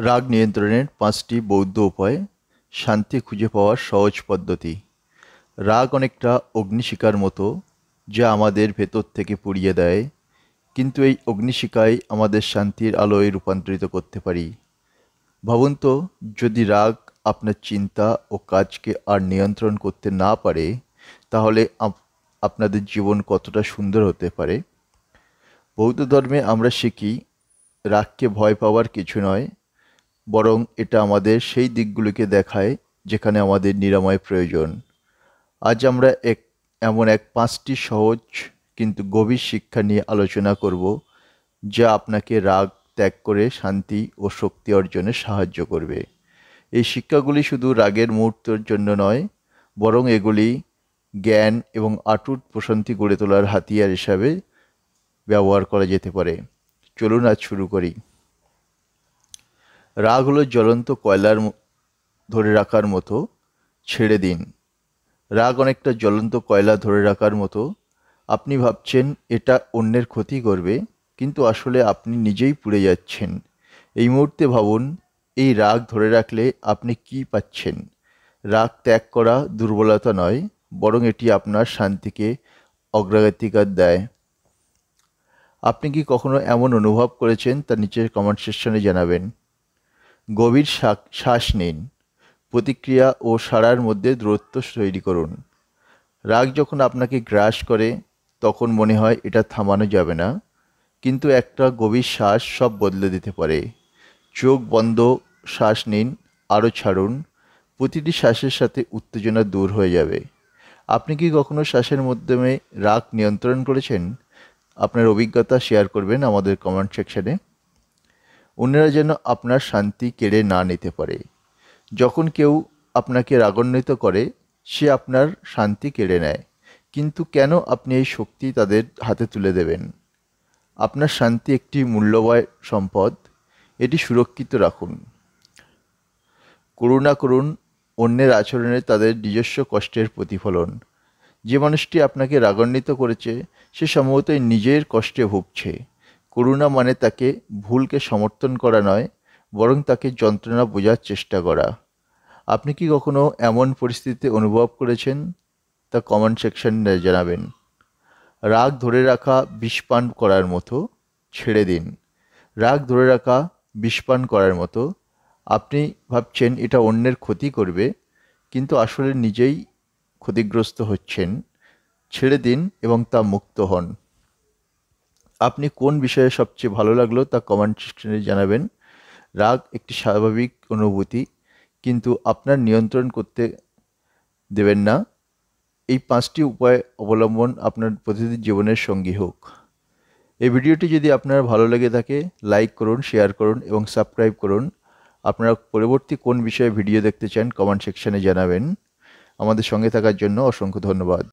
রাগ নিয়ন্ত্রণের ৫টি বৌদ্ধ উপায়, শান্তি খুঁজে পাওয়ার সহজ পদ্ধতি। রাগ অনেকটা অগ্নিশিখার মতো, যা আমাদের ভেতর থেকে পুড়িয়ে দেয়, কিন্তু এই অগ্নিশিখাই আমাদের শান্তির আলোয় রূপান্তরিত করতে পারি। ভাবুন তো, যদি রাগ আপনার চিন্তা ও কাজকে আর নিয়ন্ত্রণ করতে না পারে, তাহলে আপনাদের জীবন কতটা সুন্দর হতে পারে। বৌদ্ধ ধর্মে আমরা শিখি, রাগকে ভয় পাওয়ার কিছু নয়, বরং এটা আমাদের সেই দিকগুলোকে দেখায় যেখানে আমাদের নিরাময় প্রয়োজন। আজ আমরা এমন ৫টি সহজ কিন্তু গভীর শিক্ষা নিয়ে আলোচনা করব, যা আপনাকে রাগ ত্যাগ করে শান্তি ও শক্তি অর্জনে সাহায্য করবে। এই শিক্ষাগুলি শুধু রাগের মুহূর্তের জন্য নয়, বরং এগুলি জ্ঞান এবং অটুট প্রশান্তি গড়ে তোলার হাতিয়ার হিসাবে ব্যবহার করা যেতে পারে। চলুন আজ শুরু করি। রাগ হলো জ্বলন্ত কয়লার ধরে রাখার মতো, ছেড়ে দিন। রাগ অনেকটা জ্বলন্ত কয়লা ধরে রাখার মতো। আপনি ভাবছেন এটা অন্যের ক্ষতি করবে, কিন্তু আসলে আপনি নিজেই পুড়ে যাচ্ছেন। এই মুহূর্তে ভাবুন, এই রাগ ধরে রাখলে আপনি কি পাচ্ছেন। রাগ ত্যাগ করা দুর্বলতা নয়, বরং এটি আপনার শান্তিকে অগ্রাধিকার দেয়। আপনি কি কখনো এমন অনুভব করেছেন, তা নিচের কমেন্ট সেকশনে জানাবেন। গভীর শ্বাস নিন। প্রতিক্রিয়া ও সাড়ার মধ্যে দূরত্ব তৈরি করুন। রাগ যখন আপনাকে গ্রাস করে, তখন মনে হয় এটা থামানো যাবে না, কিন্তু একটা গভীর শ্বাস সব বদলে দিতে পারে। চোখ বন্ধ, শ্বাস নিন, আরও ছাড়ুন। প্রতিটি শ্বাসের সাথে উত্তেজনা দূর হয়ে যাবে। আপনি কি কখনো শ্বাসের মাধ্যমে রাগ নিয়ন্ত্রণ করেছেন? আপনার অভিজ্ঞতা শেয়ার করবেন আমাদের কমেন্ট সেকশনে। অন্যরা যেন আপনার শান্তি কেড়ে না নিতে পারে। যখন কেউ আপনাকে রাগান্বিত করে, সে আপনার শান্তি কেড়ে নেয়, কিন্তু কেন আপনি এই শক্তি তাদের হাতে তুলে দেবেন? আপনার শান্তি একটি মূল্যবান সম্পদ, এটি সুরক্ষিত রাখুন। করুণা করুন, অন্যের আচরণে তাদের নিজস্ব কষ্টের প্রতিফলন। যে মানুষটি আপনাকে রাগান্বিত করেছে, সে সম্ভবত নিজের কষ্টে ভুগছে। করুণা মানে তাকে ভুলকে সমর্থন করা নয়, বরং তাকে যন্ত্রণা বোঝার চেষ্টা করা। আপনি কি কখনো এমন পরিস্থিতিতে অনুভব করেছেন, তা কমেন্ট সেকশনে জানাবেন। রাগ ধরে রাখা বিষপান করার মতো, ছেড়ে দিন। রাগ ধরে রাখা বিষপান করার মতো। আপনি ভাবছেন এটা অন্যের ক্ষতি করবে, কিন্তু আসলে নিজেই ক্ষতিগ্রস্ত হচ্ছেন। ছেড়ে দিন এবং তা মুক্ত হন। আপনি কোন বিষয়ে সবচেয়ে ভালো লাগলো, তা কমেন্ট সেকশনে জানাবেন। রাগ একটি স্বাভাবিক অনুভূতি, কিন্তু আপনার নিয়ন্ত্রণ করতে দেবেন না। এই 5টি উপায় অবলম্বন আপনার প্রতিদিন জীবনের সঙ্গী হোক। এই ভিডিওটি যদি আপনার ভালো লেগে থাকে, লাইক করুন, শেয়ার করুন এবং সাবস্ক্রাইব করুন। আপনারা পরবর্তী কোন বিষয়ে ভিডিও দেখতে চান কমেন্ট সেকশনে জানাবেন। আমাদের সঙ্গে থাকার জন্য অসংখ্য ধন্যবাদ।